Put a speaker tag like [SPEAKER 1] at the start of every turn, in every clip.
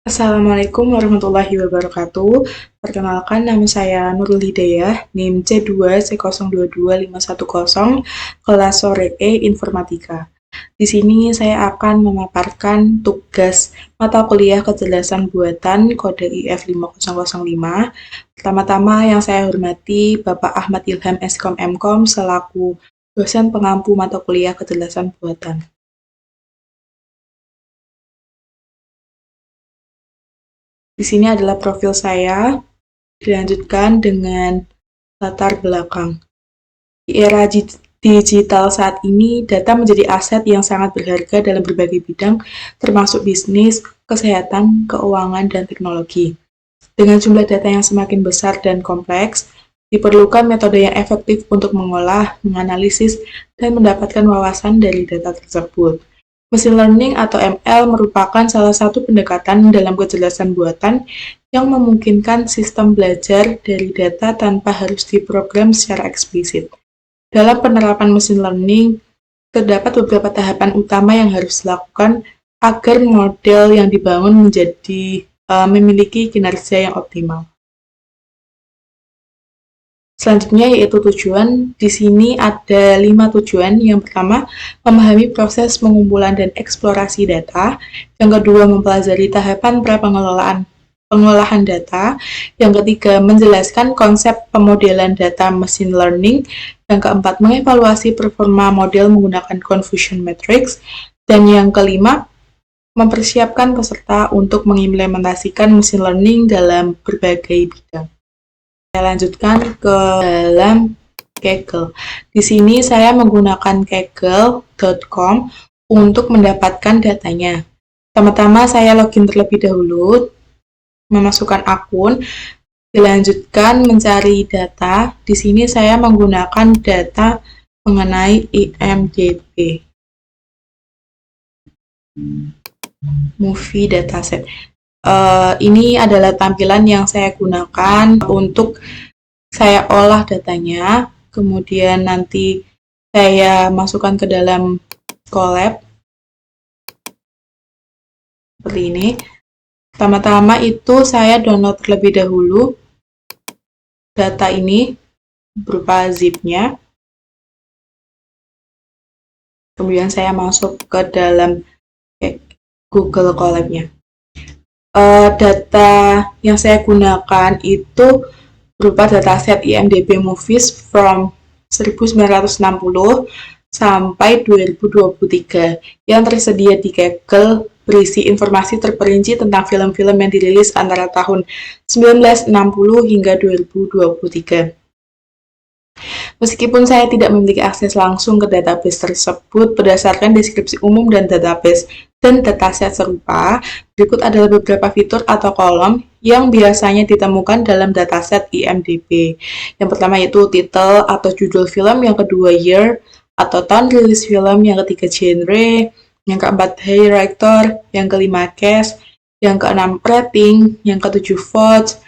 [SPEAKER 1] Assalamualaikum warahmatullahi wabarakatuh. Perkenalkan, nama saya Nurul Hidayah, NIM C2C022510, kelas sore E Informatika. Di sini saya akan memaparkan tugas mata kuliah kecerdasan buatan kode IF 5005. Pertama-tama yang saya hormati Bapak Ahmad Ilham Eskom Mkom selaku dosen pengampu mata kuliah kecerdasan buatan. Di sini adalah profil saya. Dilanjutkan dengan latar belakang. Di era digital saat ini, data menjadi aset yang sangat berharga dalam berbagai bidang, termasuk bisnis, kesehatan, keuangan, dan teknologi. Dengan jumlah data yang semakin besar dan kompleks, diperlukan metode yang efektif untuk mengolah, menganalisis, dan mendapatkan wawasan dari data tersebut. Machine learning atau ML merupakan salah satu pendekatan dalam kecerdasan buatan yang memungkinkan sistem belajar dari data tanpa harus diprogram secara eksplisit. Dalam penerapan machine learning, terdapat beberapa tahapan utama yang harus dilakukan agar model yang dibangun memiliki kinerja yang optimal. Selanjutnya yaitu tujuan. Di sini ada 5 tujuan. Yang pertama, memahami proses pengumpulan dan eksplorasi data. Yang kedua, mempelajari tahapan pengolahan data. Yang ketiga, menjelaskan konsep pemodelan data machine learning. Yang keempat, mengevaluasi performa model menggunakan confusion matrix. Dan yang kelima, mempersiapkan peserta untuk mengimplementasikan machine learning dalam berbagai bidang. Saya lanjutkan ke dalam Kaggle. Di sini saya menggunakan kaggle.com untuk mendapatkan datanya. Pertama-tama saya login terlebih dahulu, memasukkan akun, dilanjutkan mencari data. Di sini saya menggunakan data mengenai IMDb. Movie dataset. Ini adalah tampilan yang saya gunakan untuk saya olah datanya, kemudian nanti saya masukkan ke dalam Colab seperti ini. Pertama-tama itu saya download terlebih dahulu data ini berupa zip-nya, kemudian saya masuk ke dalam Google Colab-nya. Data yang saya gunakan itu berupa dataset IMDb Movies from 1960 sampai 2023 yang tersedia di Kaggle, berisi informasi terperinci tentang film-film yang dirilis antara tahun 1960 hingga 2023. Meskipun saya tidak memiliki akses langsung ke database tersebut berdasarkan deskripsi umum dan database dan dataset serupa, berikut adalah beberapa fitur atau kolom yang biasanya ditemukan dalam dataset IMDb. Yang pertama yaitu title atau judul film, yang kedua year atau tahun rilis film, yang ketiga genre, yang keempat director, yang kelima cast, yang keenam rating, yang ketujuh votes,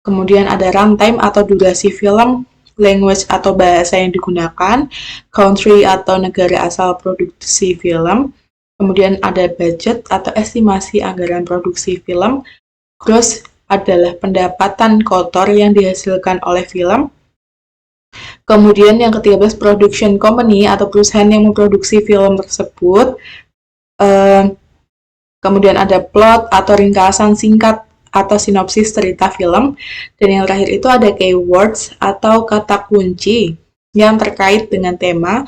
[SPEAKER 1] kemudian ada runtime atau durasi film, language atau bahasa yang digunakan, country atau negara asal produksi film, kemudian ada budget atau estimasi anggaran produksi film, gross adalah pendapatan kotor yang dihasilkan oleh film, kemudian yang ke-13 production company atau perusahaan yang memproduksi film tersebut, kemudian ada plot atau ringkasan singkat atau sinopsis cerita film, dan yang terakhir itu ada keywords atau kata kunci yang terkait dengan tema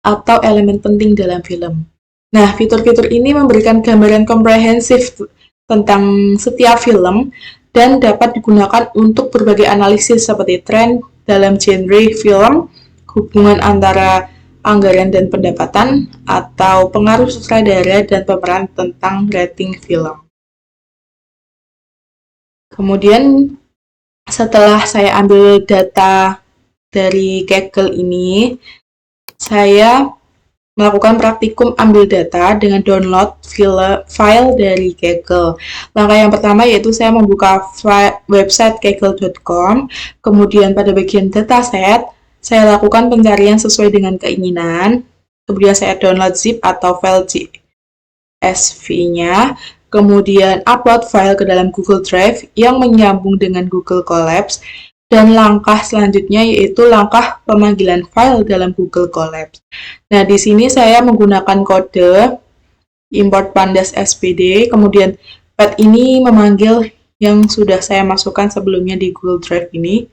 [SPEAKER 1] atau elemen penting dalam film. Nah, fitur-fitur ini memberikan gambaran komprehensif tentang setiap film dan dapat digunakan untuk berbagai analisis seperti tren dalam genre film, hubungan antara anggaran dan pendapatan, atau pengaruh sutradara dan pemeran tentang rating film. Kemudian setelah saya ambil data dari Kaggle ini, saya melakukan praktikum ambil data dengan download file dari Kaggle. Langkah yang pertama yaitu saya membuka website kaggle.com, kemudian pada bagian dataset, saya lakukan pencarian sesuai dengan keinginan, kemudian saya download zip atau file CSV-nya, kemudian upload file ke dalam Google Drive yang menyambung dengan Google Colabs, dan langkah selanjutnya yaitu langkah pemanggilan file dalam Google Colabs. Nah, di sini saya menggunakan kode import pandas spd, kemudian path ini memanggil yang sudah saya masukkan sebelumnya di Google Drive ini.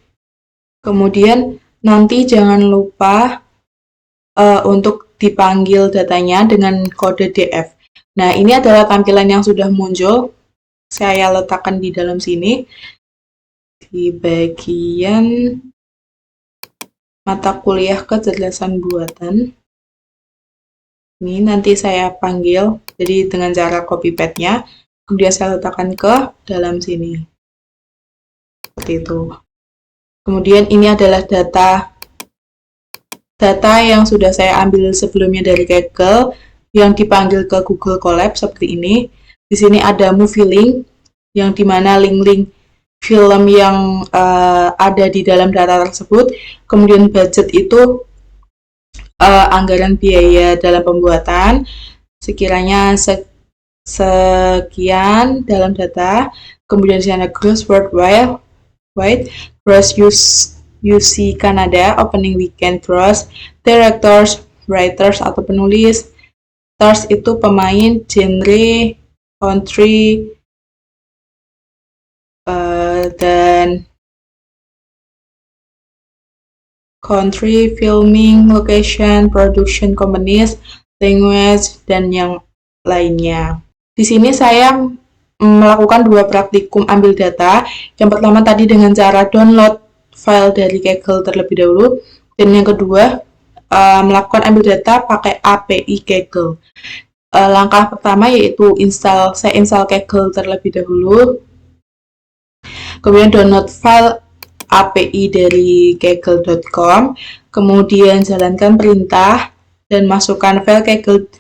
[SPEAKER 1] Kemudian nanti jangan lupa untuk dipanggil datanya dengan kode df. Nah, ini adalah tampilan yang sudah muncul. Saya letakkan di dalam sini, di bagian mata kuliah kecerdasan buatan. Ini nanti saya panggil, jadi dengan cara copy path-nya, kemudian saya letakkan ke dalam sini. Seperti itu. Kemudian ini adalah data yang sudah saya ambil sebelumnya dari Kaggle, yang dipanggil ke Google Colab seperti ini. Di sini ada movie link, yang dimana link-link film yang ada di dalam data tersebut. Kemudian budget itu anggaran biaya dalam pembuatan, sekiranya sekian dalam data. Kemudian di sana gross worldwide, gross UC Canada, opening weekend gross, directors, writers atau penulis, stars itu pemain, genre, country, dan country, filming, location, production companies, language, dan yang lainnya. Di sini saya melakukan 2 praktikum ambil data. Yang pertama tadi dengan cara download file dari Kaggle terlebih dahulu, dan yang kedua melakukan ambil data pakai API Kaggle. Langkah pertama yaitu saya install Kaggle terlebih dahulu, kemudian download file API dari kaggle.com, kemudian jalankan perintah dan masukkan file kaggle.json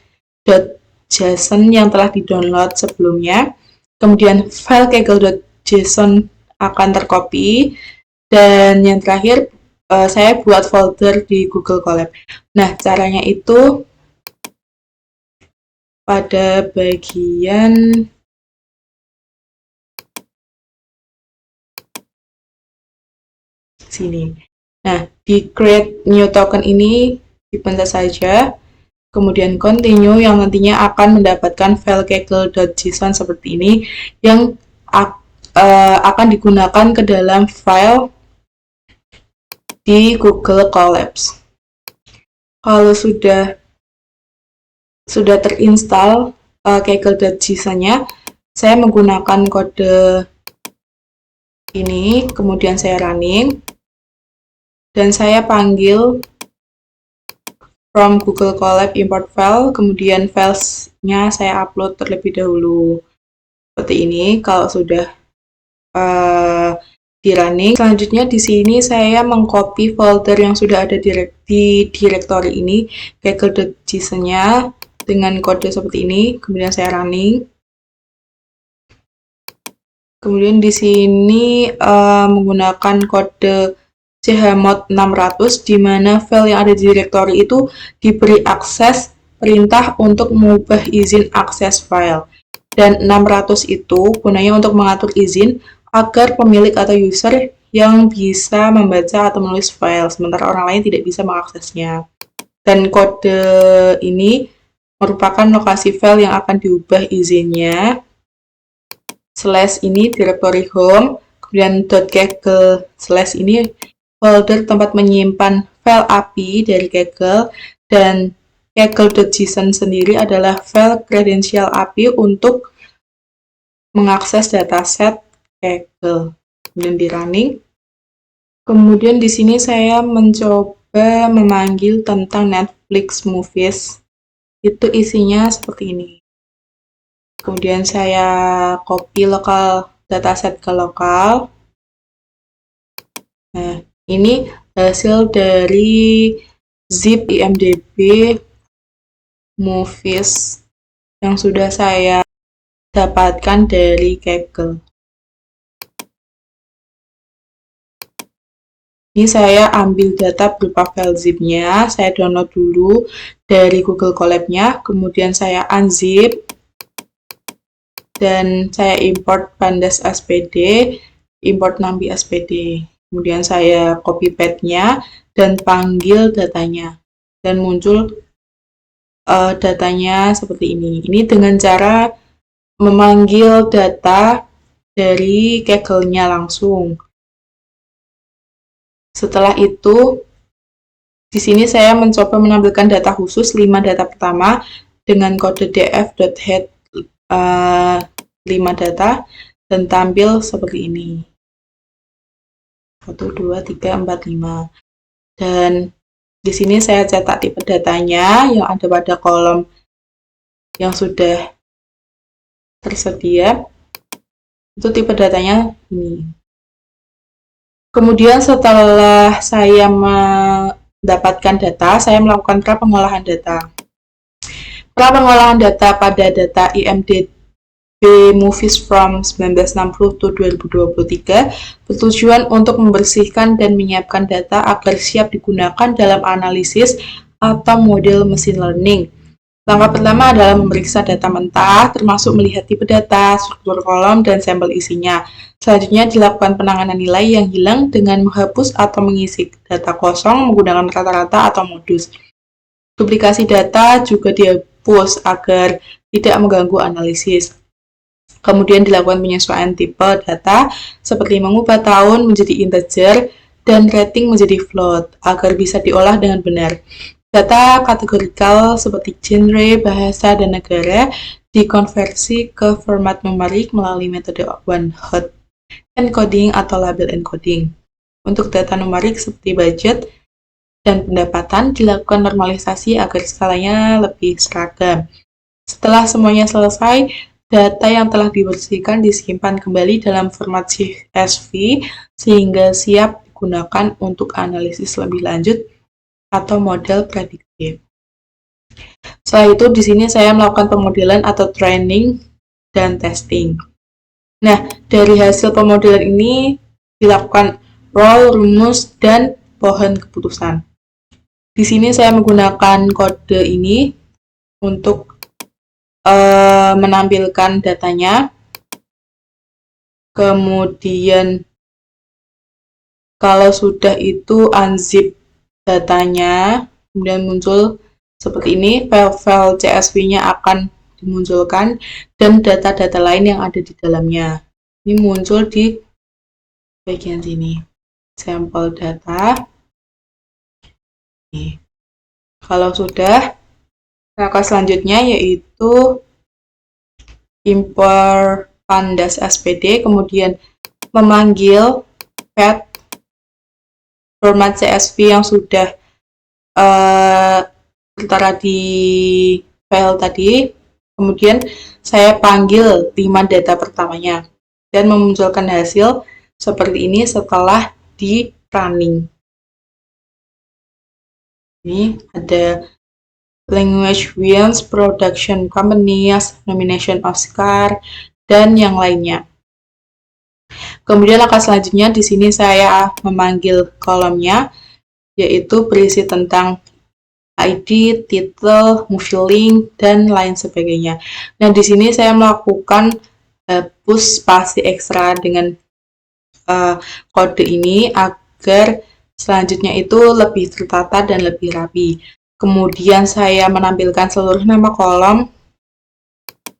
[SPEAKER 1] yang telah di-download sebelumnya. Kemudian file kaggle.json akan tercopy, dan yang terakhir saya buat folder di Google Colab. Nah, caranya itu pada bagian sini. Nah, di create new token ini dipencet saja, kemudian continue, yang nantinya akan mendapatkan file kaggle.json seperti ini, yang akan digunakan ke dalam file di Google Colabs. Kalau sudah terinstall kaggle.json-nya, saya menggunakan kode ini, kemudian saya running, dan saya panggil from Google Colab import file, kemudian filesnya saya upload terlebih dahulu. Seperti ini kalau sudah di running. Selanjutnya di sini saya mengcopy folder yang sudah ada di directory ini, kaggle.json-nya, dengan kode seperti ini, kemudian saya running. Kemudian di sini menggunakan kode chmod 600, di mana file yang ada di directory itu diberi akses perintah untuk mengubah izin akses file. Dan 600 itu gunanya untuk mengatur izin agar pemilik atau user yang bisa membaca atau menulis file, sementara orang lain tidak bisa mengaksesnya. Dan kode ini merupakan lokasi file yang akan diubah izinnya. Slash ini directory home, kemudian .kaggle slash ini folder tempat menyimpan file API dari Kaggle, dan kaggle.json sendiri adalah file kredensial API untuk mengakses dataset Kaggle. Kemudian di running. Kemudian di sini saya mencoba memanggil tentang Netflix movies. Itu isinya seperti ini. Kemudian saya copy lokal dataset ke lokal. Nah, ini hasil dari zip IMDb movies yang sudah saya dapatkan dari Kaggle. Ini saya ambil data berupa file zip-nya, saya download dulu dari Google Colab-nya, kemudian saya unzip. dan saya import pandas SPD, import Nampi SPD. Kemudian saya copy path-nya dan panggil datanya, dan muncul datanya seperti ini. Ini dengan cara memanggil data dari Kaggle-nya langsung. Setelah itu, di sini saya mencoba menampilkan data khusus 5 data pertama dengan kode df.head 5 data dan tampil seperti ini. 1, 2, 3, 4, 5. Dan di sini saya cetak tipe datanya yang ada pada kolom yang sudah tersedia. Itu tipe datanya ini. Kemudian setelah saya mendapatkan data, saya melakukan pra-pengolahan data. Pra-pengolahan data pada data IMDb Movies from 1960 to 2023 bertujuan untuk membersihkan dan menyiapkan data agar siap digunakan dalam analisis atau model mesin learning. Langkah pertama adalah memeriksa data mentah, termasuk melihat tipe data, struktur kolom, dan sampel isinya. Selanjutnya dilakukan penanganan nilai yang hilang dengan menghapus atau mengisi data kosong menggunakan rata-rata atau modus. Duplikasi data juga dihapus agar tidak mengganggu analisis. Kemudian dilakukan penyesuaian tipe data seperti mengubah tahun menjadi integer dan rating menjadi float agar bisa diolah dengan benar. Data kategorikal seperti genre, bahasa, dan negara dikonversi ke format numerik melalui metode one-hot encoding atau label encoding. Untuk data numerik seperti budget dan pendapatan dilakukan normalisasi agar skalanya lebih seragam. Setelah semuanya selesai, data yang telah dibersihkan disimpan kembali dalam format CSV sehingga siap digunakan untuk analisis lebih lanjut atau model prediktif. Setelah itu, di sini saya melakukan pemodelan atau training dan testing. Nah, dari hasil pemodelan ini dilakukan role, rumus, dan pohon keputusan. Di sini saya menggunakan kode ini untuk menampilkan datanya. Kemudian, kalau sudah itu unzip datanya, kemudian muncul seperti ini, file-file CSV-nya akan dimunculkan dan data-data lain yang ada di dalamnya. Ini muncul di bagian sini, sampel data. Oke. Kalau sudah, langkah selanjutnya yaitu import pandas SPD, kemudian memanggil path format CSV yang sudah tertera di file tadi. Kemudian saya panggil 5 data pertamanya dan memunculkan hasil seperti ini setelah di running. Ini ada language wins, production companies, nomination Oscar, dan yang lainnya. Kemudian langkah selanjutnya di sini saya memanggil kolomnya, yaitu berisi tentang ID, title, movie link, dan lain sebagainya. Nah, di sini saya melakukan hapus spasi ekstra dengan kode ini agar selanjutnya itu lebih tertata dan lebih rapi. Kemudian saya menampilkan seluruh nama kolom.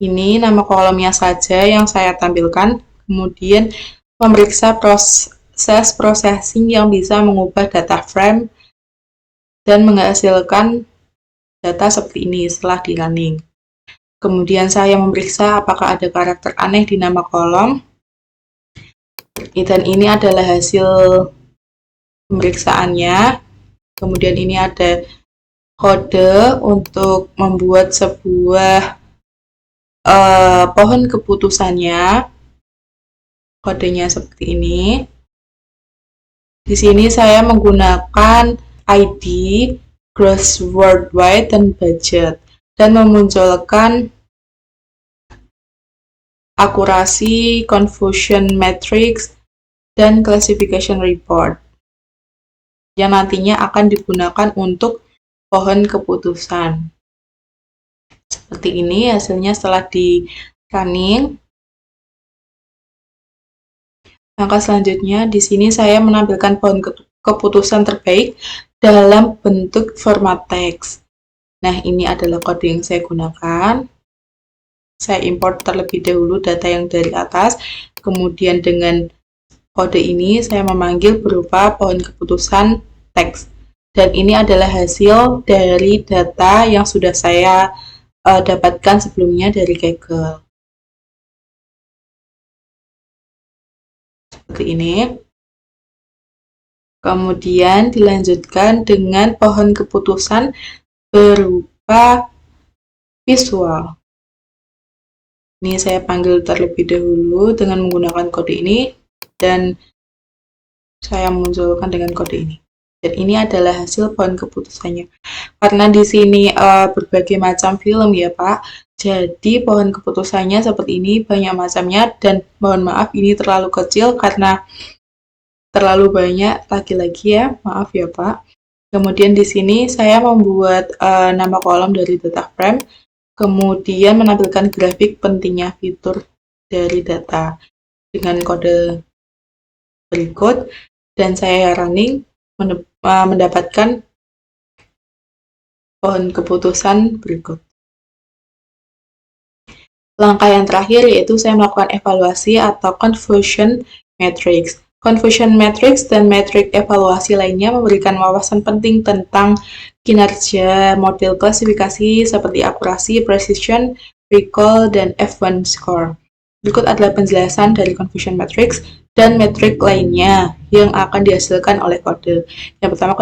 [SPEAKER 1] Ini nama kolomnya saja yang saya tampilkan. Kemudian memeriksa proses processing yang bisa mengubah data frame dan menghasilkan data seperti ini setelah di running. Kemudian saya memeriksa apakah ada karakter aneh di nama kolom. Dan ini adalah hasil pemeriksaannya. Kemudian ini ada kode untuk membuat sebuah pohon keputusannya. Kodenya seperti ini. Di sini saya menggunakan ID, gross worldwide, dan budget, dan memunculkan akurasi, confusion matrix, dan classification report yang nantinya akan digunakan untuk pohon keputusan. Seperti ini hasilnya setelah di running. Langkah selanjutnya, di sini saya menampilkan pohon keputusan terbaik dalam bentuk format teks. Nah, ini adalah kode yang saya gunakan. Saya import terlebih dahulu data yang dari atas, kemudian dengan kode ini saya memanggil berupa pohon keputusan teks. Dan ini adalah hasil dari data yang sudah saya dapatkan sebelumnya dari Kaggle. Seperti ini. Kemudian dilanjutkan dengan pohon keputusan berupa visual. Ini saya panggil terlebih dahulu dengan menggunakan kode ini dan saya munculkan dengan kode ini. Dan ini adalah hasil pohon keputusannya. Karena di sini berbagai macam film ya Pak, jadi pohon keputusannya seperti ini, banyak macamnya, dan mohon maaf ini terlalu kecil karena terlalu banyak lagi-lagi ya, maaf ya Pak. Kemudian di sini saya membuat nama kolom dari data frame, kemudian menampilkan grafik pentingnya fitur dari data dengan kode berikut, dan saya running mendapatkan pohon keputusan berikut. Langkah yang terakhir yaitu saya melakukan evaluasi atau confusion matrix. Confusion matrix dan metrik evaluasi lainnya memberikan wawasan penting tentang kinerja model klasifikasi seperti akurasi, precision, recall, dan F1 score. Berikut adalah penjelasan dari confusion matrix dan metrik lainnya yang akan dihasilkan oleh kode. Yang pertama,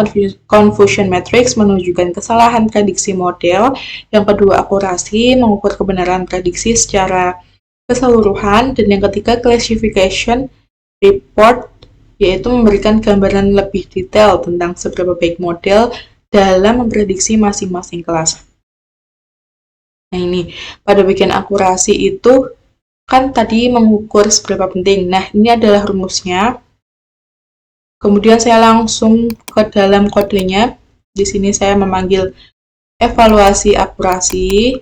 [SPEAKER 1] confusion matrix menunjukkan kesalahan prediksi model. Yang kedua, akurasi mengukur kebenaran prediksi secara keseluruhan. Dan yang ketiga, classification report, yaitu memberikan gambaran lebih detail tentang seberapa baik model dalam memprediksi masing-masing kelas. Nah ini, pada bagian akurasi itu kan tadi mengukur seberapa penting. Nah ini adalah rumusnya. Kemudian saya langsung ke dalam kodenya. Di sini saya memanggil evaluasi akurasi,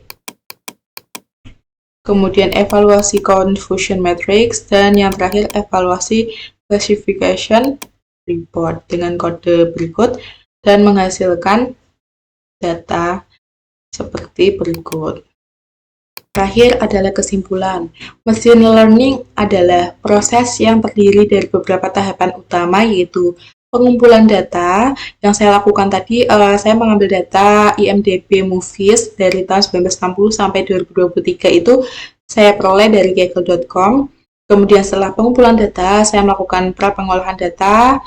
[SPEAKER 1] kemudian evaluasi confusion matrix, dan yang terakhir evaluasi classification report dengan kode berikut dan menghasilkan data seperti berikut. Terakhir adalah kesimpulan. Machine learning adalah proses yang terdiri dari beberapa tahapan utama, yaitu pengumpulan data. Yang saya lakukan tadi, saya mengambil data IMDb Movies dari tahun 1960 sampai 2023 itu saya peroleh dari Kaggle.com. Kemudian setelah pengumpulan data, saya melakukan pra-pengolahan data,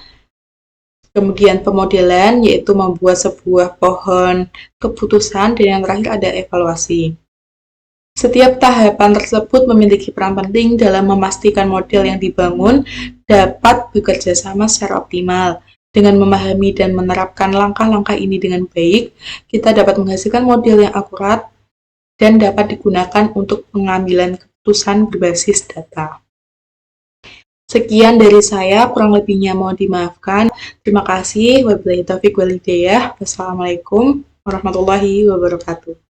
[SPEAKER 1] kemudian pemodelan, yaitu membuat sebuah pohon keputusan, dan yang terakhir ada evaluasi. Setiap tahapan tersebut memiliki peran penting dalam memastikan model yang dibangun dapat bekerja sama secara optimal. Dengan memahami dan menerapkan langkah-langkah ini dengan baik, kita dapat menghasilkan model yang akurat dan dapat digunakan untuk pengambilan keputusan berbasis data. Sekian dari saya, kurang lebihnya mohon dimaafkan. Terima kasih. Wabillahi taufiq wal hidayah. Wassalamualaikum warahmatullahi wabarakatuh.